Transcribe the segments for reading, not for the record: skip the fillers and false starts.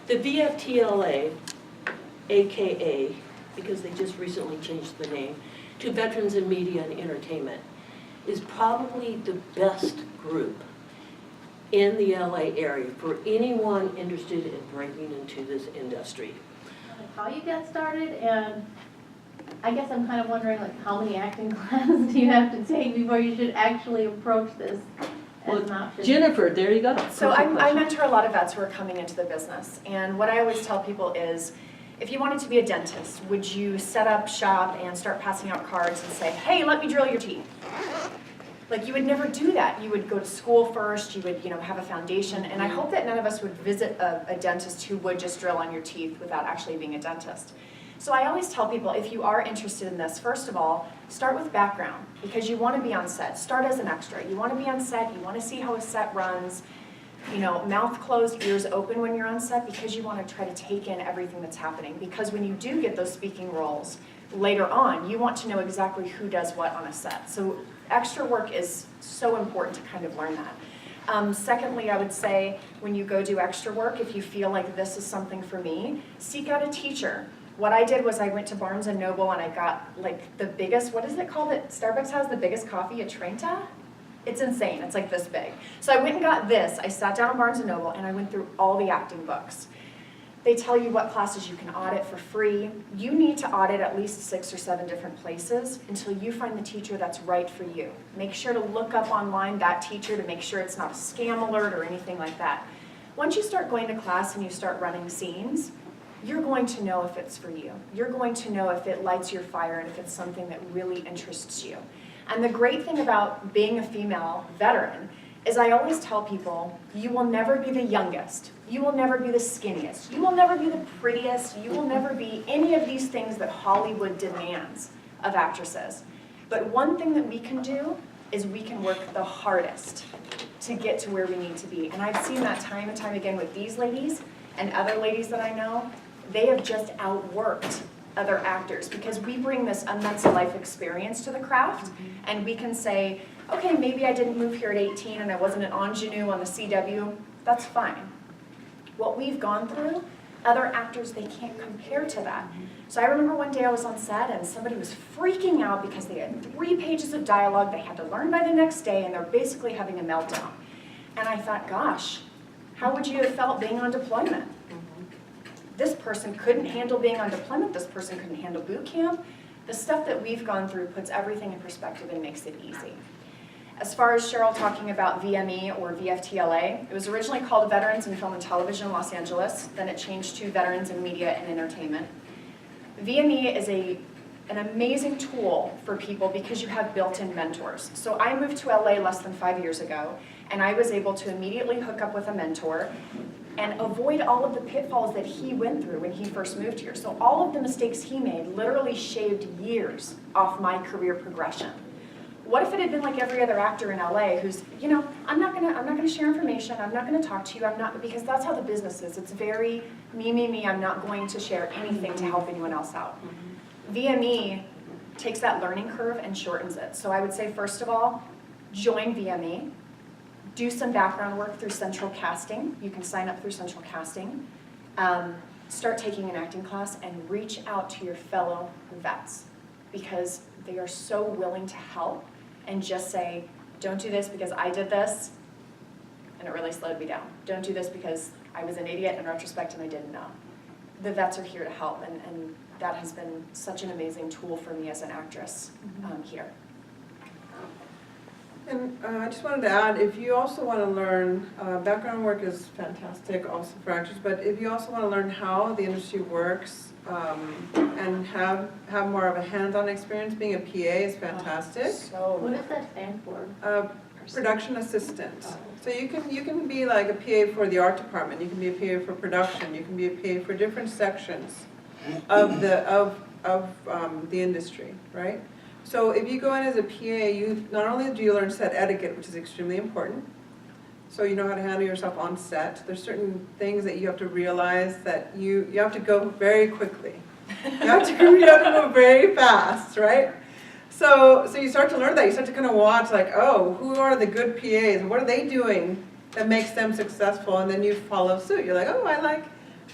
The VFTLA, AKA, because they just recently changed the name, to Veterans in Media and Entertainment, is probably the best group in the LA area for anyone interested in breaking into this industry. How you got started, and I guess I'm kind of wondering, like, how many acting classes do you have to take before you should actually approach this as an option? Jennifer, there you go. So I mentor a lot of vets who are coming into the business, and what I always tell people is, if you wanted to be a dentist, would you set up shop and start passing out cards and say, hey, let me drill your teeth? Like, you would never do that. You would go to school first, you would, have a foundation, and I hope that none of us would visit a dentist who would just drill on your teeth without actually being a dentist. So I always tell people, if you are interested in this, first of all, start with background, because you want to be on set. Start as an extra. You want to be on set, you want to see how a set runs, mouth closed, ears open when you're on set, because you want to try to take in everything that's happening. Because when you do get those speaking roles later on, you want to know exactly who does what on a set. So extra work is so important to kind of learn that. Secondly, I would say when you go do extra work, if you feel like this is something for me, seek out a teacher. What I did was I went to Barnes & Noble and I got like the biggest, what is it called that Starbucks has, the biggest coffee, a Trenta? It's insane, it's like this big. So I went and got this, I sat down at Barnes & Noble and I went through all the acting books. They tell you what classes you can audit for free. You need to audit at least 6 or 7 different places until you find the teacher that's right for you. Make sure to look up online that teacher to make sure it's not a scam alert or anything like that. Once you start going to class and you start running scenes, you're going to know if it's for you. You're going to know if it lights your fire and if it's something that really interests you. And the great thing about being a female veteran is I always tell people, you will never be the youngest. You will never be the skinniest. You will never be the prettiest. You will never be any of these things that Hollywood demands of actresses. But one thing that we can do is we can work the hardest to get to where we need to be. And I've seen that time and time again with these ladies and other ladies that I know. They have just outworked other actors because we bring this immense life experience to the craft, and we can say, okay, maybe I didn't move here at 18 and I wasn't an ingenue on the CW. That's fine. What we've gone through, other actors, they can't compare to that. So I remember one day I was on set and somebody was freaking out because they had 3 pages of dialogue they had to learn by the next day, and they're basically having a meltdown. And I thought, gosh, how would you have felt being on deployment? This person couldn't handle being on deployment, this person couldn't handle boot camp. The stuff that we've gone through puts everything in perspective and makes it easy. As far as Sheryl talking about VME or VFTLA, it was originally called Veterans in Film and Television in Los Angeles, then it changed to Veterans in Media and Entertainment. VME is an amazing tool for people because you have built-in mentors. So I moved to LA less than 5 years ago, and I was able to immediately hook up with a mentor and avoid all of the pitfalls that he went through when he first moved here. So all of the mistakes he made literally shaved years off my career progression. What if it had been like every other actor in LA who's, I'm not gonna share information, I'm not gonna talk to you, because that's how the business is. It's very me, I'm not going to share anything to help anyone else out. VME takes that learning curve and shortens it. So I would say, first of all, join VME. Do some background work through Central Casting. You can sign up through Central Casting. Start taking an acting class and reach out to your fellow vets because they are so willing to help and just say, don't do this because I did this and it really slowed me down. Don't do this because I was an idiot in retrospect and I didn't know. The vets are here to help, and that has been such an amazing tool for me as an actress here. And I just wanted to add, if you also want to learn, background work is fantastic also for actors, but if you also want to learn how the industry works and have more of a hands-on experience, being a PA is fantastic. What does that stand for? Production assistant. So you can be like a PA for the art department, you can be a PA for production, you can be a PA for different sections of the industry, right? So if you go in as a PA, not only do you learn set etiquette, which is extremely important, so you know how to handle yourself on set. There's certain things that you have to realize that you have to go very quickly. You have to go very fast, right? So you start to learn that. You start to kind of watch, like, oh, who are the good PAs? And what are they doing that makes them successful? And then you follow suit. You're like, oh, I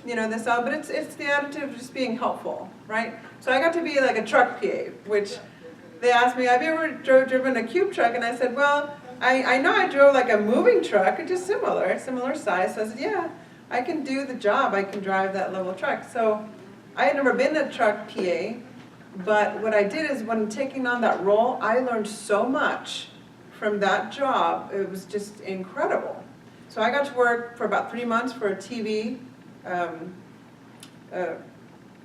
this out, but it's the attitude of just being helpful, right? So I got to be like a truck PA, which they asked me, have you ever driven a cube truck? And I said, well, I know I drove like a moving truck, it's just similar size. So I said, yeah, I can do the job, I can drive that level truck. So I had never been a truck PA, but what I did is when taking on that role, I learned so much from that job. It was just incredible. So I got to work for about 3 months for a TV, it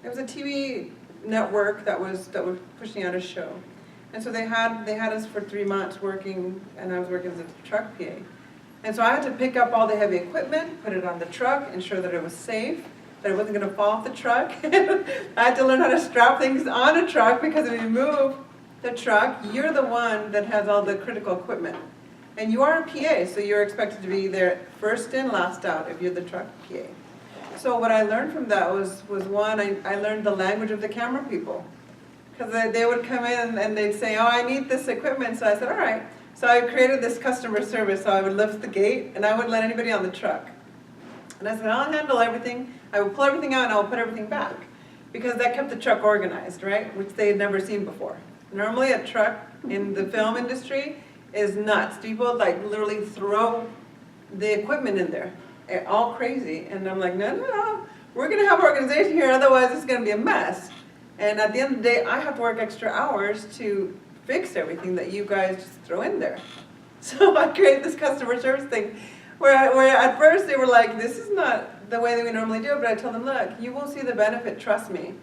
was a TV network that was pushing out a show. And so they had us for 3 months working, and I was working as a truck PA. And so I had to pick up all the heavy equipment, put it on the truck, ensure that it was safe, that it wasn't going to fall off the truck. I had to learn how to strap things on a truck, because if you move the truck, you're the one that has all the critical equipment. And you are a PA, so you're expected to be there first in, last out if you're the truck PA. So what I learned from that was one, I learned the language of the camera people. Because they would come in and they'd say, oh, I need this equipment. So I said, all right. So I created this customer service. So I would lift the gate and I wouldn't let anybody on the truck. And I said, I'll handle everything. I will pull everything out and I will put everything back. Because that kept the truck organized, right? Which they had never seen before. Normally a truck in the film industry is nuts. People like literally throw the equipment in there. All crazy. And I'm like, no. We're going to have organization here. Otherwise it's going to be a mess. And at the end of the day, I have to work extra hours to fix everything that you guys just throw in there. So I created this customer service thing where at first they were like, this is not the way that we normally do it, but I told them, look, you will see the benefit, trust me.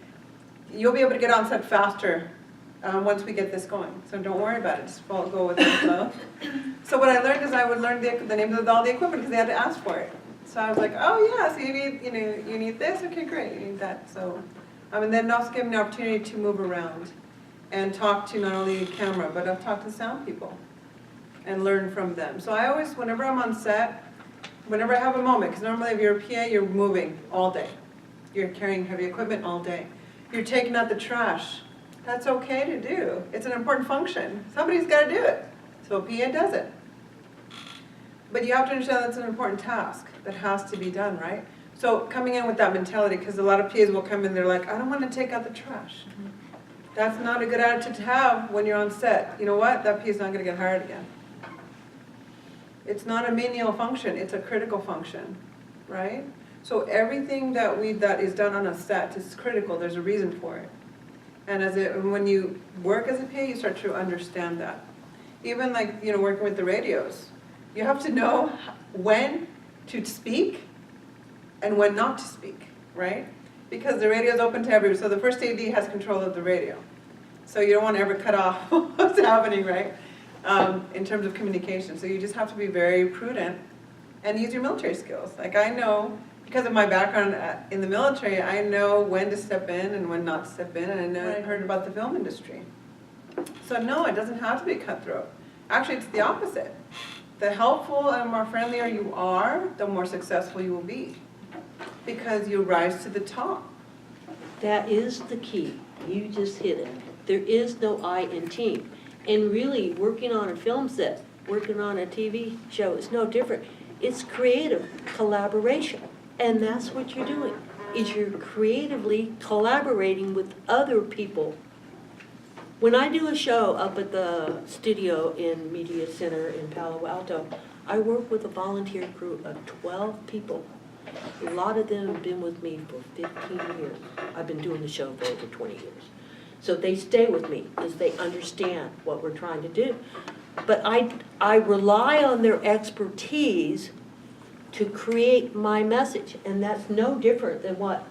You'll be able to get on set faster once we get this going. So don't worry about it, just go with the flow. So what I learned is I would learn the names of all the equipment because they had to ask for it. So I was like, oh yeah, so you need this? Okay, great, you need that. So. And then also give them the opportunity to move around and talk to not only the camera, but I've talked to sound people and learn from them. So I always, whenever I'm on set, whenever I have a moment, because normally if you're a PA, you're moving all day. You're carrying heavy equipment all day. You're taking out the trash. That's okay to do. It's an important function. Somebody's got to do it. So a PA does it. But you have to understand that's an important task that has to be done, right? So coming in with that mentality, because a lot of PAs will come in, they're like, I don't want to take out the trash. That's not a good attitude to have when you're on set. You know what? That PA is not going to get hired again. It's not a menial function, it's a critical function, right? So everything that is done on a set is critical, there's a reason for it. And when you work as a PA, you start to understand that. Even like, working with the radios, you have to know when to speak and when not to speak, right? Because the radio is open to everyone, so the first AD has control of the radio. So you don't want to ever cut off what's happening, right? In terms of communication. So you just have to be very prudent and use your military skills. Like I know, because of my background in the military, I know when to step in and when not to step in, and I know I heard about the film industry. So no, it doesn't have to be cutthroat. Actually, it's the opposite. The helpful and more friendlier you are, the more successful you will be. Because you rise to the top. That is the key. You just hit it. There is no I in team. And really, working on a film set, working on a TV show is no different. It's creative collaboration. And that's what you're doing, is you're creatively collaborating with other people. When I do a show up at the studio in Media Center in Palo Alto, I work with a volunteer crew of 12 people. A lot of them have been with me for 15 years. I've been doing the show for over 20 years. So they stay with me because they understand what we're trying to do. But I rely on their expertise to create my message. And that's no different than what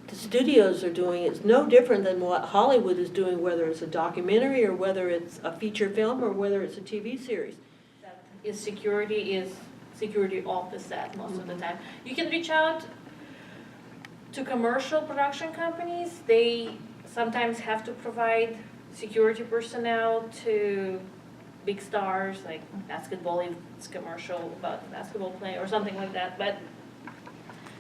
the studios are doing. It's no different than what Hollywood is doing, whether it's a documentary or whether it's a feature film or whether it's a TV series. Security off the set most of the time. You can reach out to commercial production companies. They sometimes have to provide security personnel to big stars, like basketball, if it's commercial about basketball play or something like that. But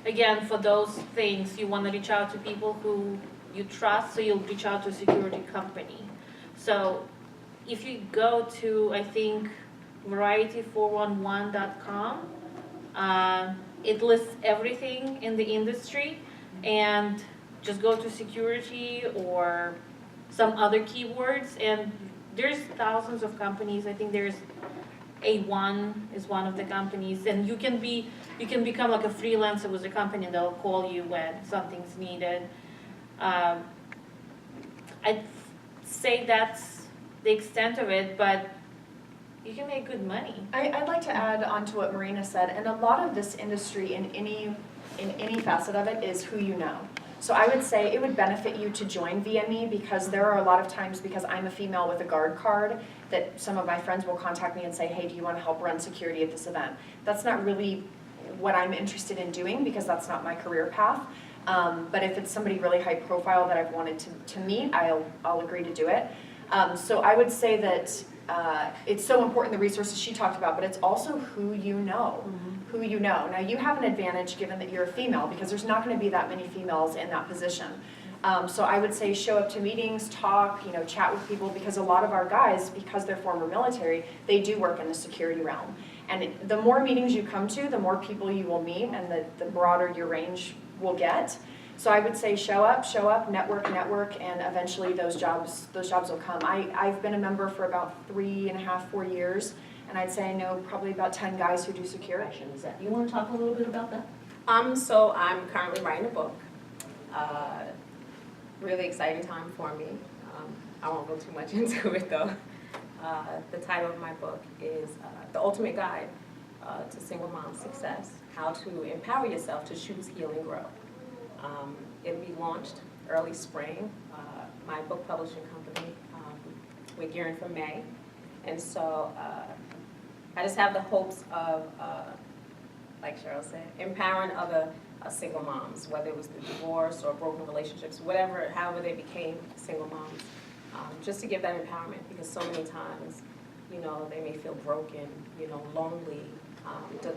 again, for those things, you want to reach out to people who you trust, so you'll reach out to a security company. So if you go to, I think, Variety411.com, It lists everything in the industry, and just go to security or some other keywords, and there's thousands of companies. I think there's A1 is one of the companies, and you can become like a freelancer with a company. They'll call you when something's needed. I'd say that's the extent of it, but you can make good money. I'd like to add on to what Marina said, and a lot of this industry in any facet of it is who you know. So I would say it would benefit you to join VME, because there are a lot of times, because I'm a female with a guard card, that some of my friends will contact me and say, hey, do you want to help run security at this event? That's not really what I'm interested in doing, because that's not my career path. But if it's somebody really high profile that I've wanted to meet, I'll agree to do it. So I would say that it's so important, the resources she talked about, but it's also who you know. Who you know. Now you have an advantage given that you're a female, because there's not going to be that many females in that position. So I would say show up to meetings, talk, chat with people, because a lot of our guys, because they're former military, they do work in the security realm. And the more meetings you come to, the more people you will meet, and the broader your range will get. So I would say show up, network, and eventually those jobs will come. I've been a member for about 3.5, 4 years, and I'd say I know probably about 10 guys who do security. You want to talk a little bit about that? So I'm currently writing a book. Really exciting time for me. I won't go too much into it though. The title of my book is The Ultimate Guide to Single Mom Success: How to Empower Yourself to Choose, Heal, and Grow. It'll be launched early spring. My book publishing company, we're gearing for May. And so I just have the hopes of, like Sheryl said, empowering other single moms, whether it was through divorce or broken relationships, however they became single moms, just to give that empowerment, because so many times, they may feel broken, lonely,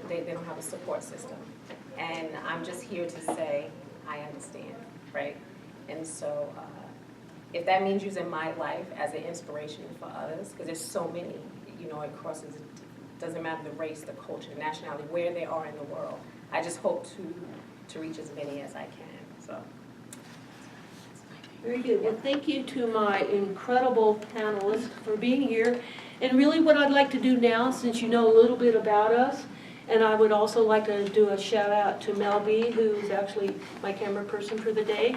they don't have a support system. And I'm just here to say, I understand, right? And so if that means using my life as an inspiration for others, because there's so many, it crosses, it doesn't matter the race, the culture, the nationality, where they are in the world. I just hope to reach as many as I can, so. Very good. Well, thank you to my incredible panelists for being here. And really what I'd like to do now, since you know a little bit about us, and I would also like to do a shout out to Mel B, who's actually my camera person for the day.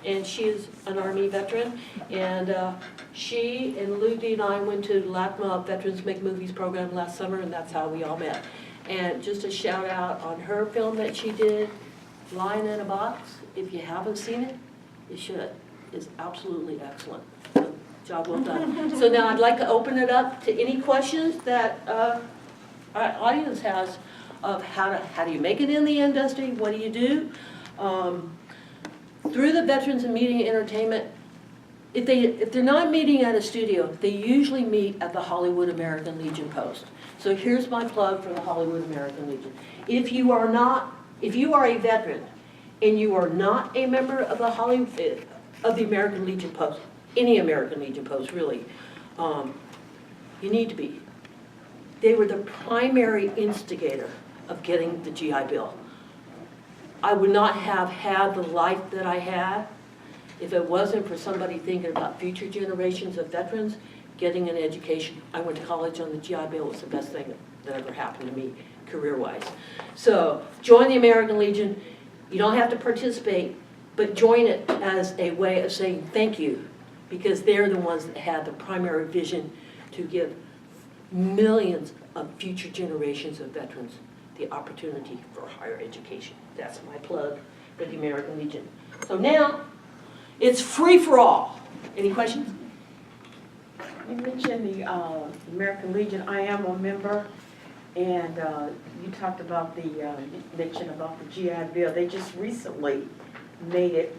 And she is an Army veteran. And she and Lugdy and I went to LACMA Veterans Make Movies program last summer, and that's how we all met. And just a shout out on her film that she did, Lying in a Box. If you haven't seen it, you should. It's absolutely excellent. So, job well done. So now I'd like to open it up to any questions that our audience has of how do you make it in the industry, what do you do? Through the Veterans and Media Entertainment, if they're not meeting at a studio, they usually meet at the Hollywood American Legion Post. So here's my plug for the Hollywood American Legion. If you are a veteran and you are not a member of the American Legion Post, any American Legion Post really, you need to be. They were the primary instigator of getting the GI Bill. I would not have had the life that I had if it wasn't for somebody thinking about future generations of veterans getting an education. I went to college on the GI Bill. It was the best thing that ever happened to me career-wise. So join the American Legion. You don't have to participate, but join it as a way of saying thank you, because they're the ones that had the primary vision to give millions of future generations of veterans the opportunity for higher education. That's my plug for the American Legion. So now, it's free for all. Any questions? You mentioned the American Legion. I am a member, and you talked about you mentioned about the GI Bill. They just recently made it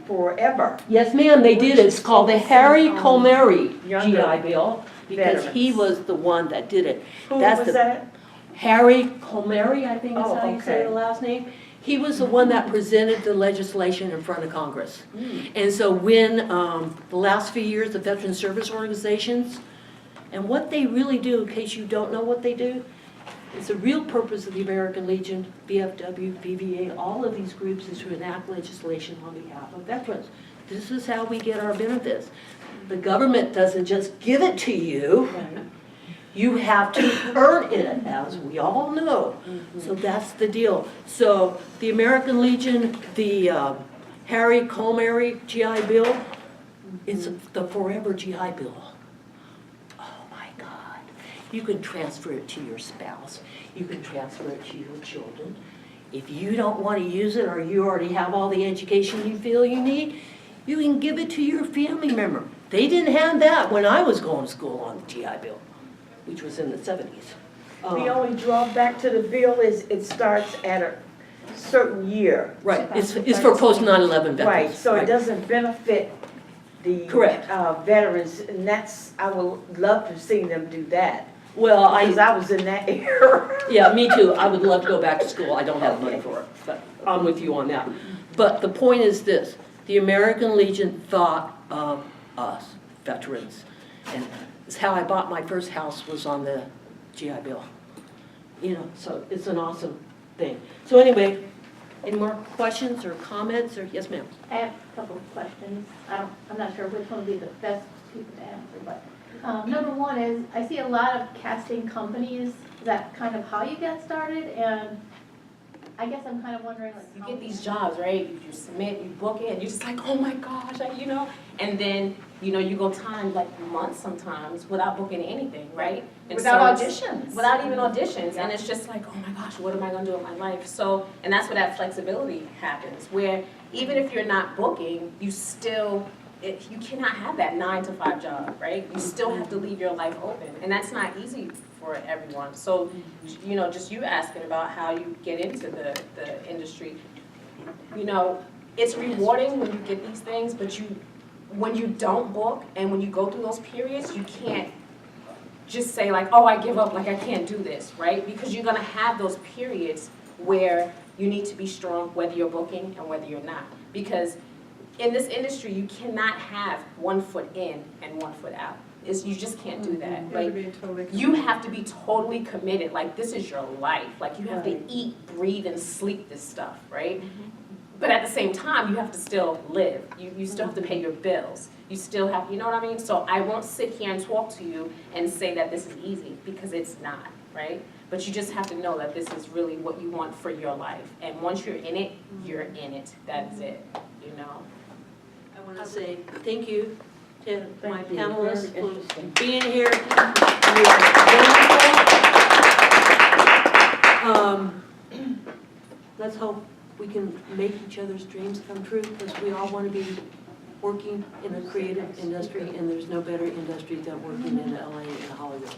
forever. Yes, ma'am, they did. It's called the Harry Comrie younger GI Bill, because he was the one that did it. Who was that? Harry Comrie, I think is Oh, how you say okay. the last name. He was the one that presented the legislation in front of Congress. And so when the last few years, the veteran service organizations, and what they really do, in case you don't know what they do, It's the real purpose of the American Legion, VFW, VVA, all of these groups is to enact legislation on behalf of veterans. This is how we get our benefits. The government doesn't just give it to you. You have to earn it, as we all know. So that's the deal. So the American Legion, the Harry Comary GI Bill, it's the forever GI Bill. Oh my God. You can transfer it to your spouse. You can transfer it to your children. If you don't want to use it or you already have all the education you feel you need, you can give it to your family member. They didn't have that when I was going to school on the GI Bill, which was in the 70s. The only drawback to the bill is it starts at a certain year. Right, it's for post 9/11 veterans. Right, so Right. it doesn't benefit the Correct. Veterans, and that's, I would love to see them do that. Well, Because I was in that era. yeah, me too. I would love to go back to school. I don't have money for it, but I'm with you on that. But the point is this, the American Legion thought of us, veterans. And it's how I bought my first house was on the GI Bill. You know, so it's an awesome thing. So anyway, any more questions or comments or, yes ma'am? I have a couple of questions. I'm not sure which one would be the best people to answer, but number one is, I see a lot of casting companies. Is that kind of how you get started? And I guess I'm kind of wondering, like, You get these jobs, right? You submit, you book it, and you're just like, oh my gosh, and then, you go time, like months sometimes, without booking anything, right? And Without so auditions. Without even auditions, and it's just like, oh my gosh, what am I gonna do with my life? So, and that's where that flexibility happens, where even if you're not booking, you still, you cannot have that 9 to 5 job, right? You still have to leave your life open, and that's not easy for everyone. So, just you asking about how you get into the industry, it's rewarding when you get these things, but when you don't book and when you go through those periods, you can't just say like, oh, I give up, like I can't do this, right? Because you're gonna have those periods where you need to be strong, whether you're booking and whether you're not. Because in this industry, you cannot have one foot in and one foot out. You just can't do that. Like, you have to be totally committed. Like, this is your life. Like, you have to eat, breathe, and sleep this stuff, right? But at the same time, you have to still live. You still have to pay your bills. You still have, you know what I mean? So I won't sit here and talk to you and say that this is easy, because it's not, right? But you just have to know that this is really what you want for your life. And once you're in it, you're in it. That's it, I want to say thank you to my Thank you. panelists Very interesting. for being here. You're wonderful. Let's hope we can make each other's dreams come true, because we all want to be working in a creative industry, and there's no better industry than working in LA and Hollywood.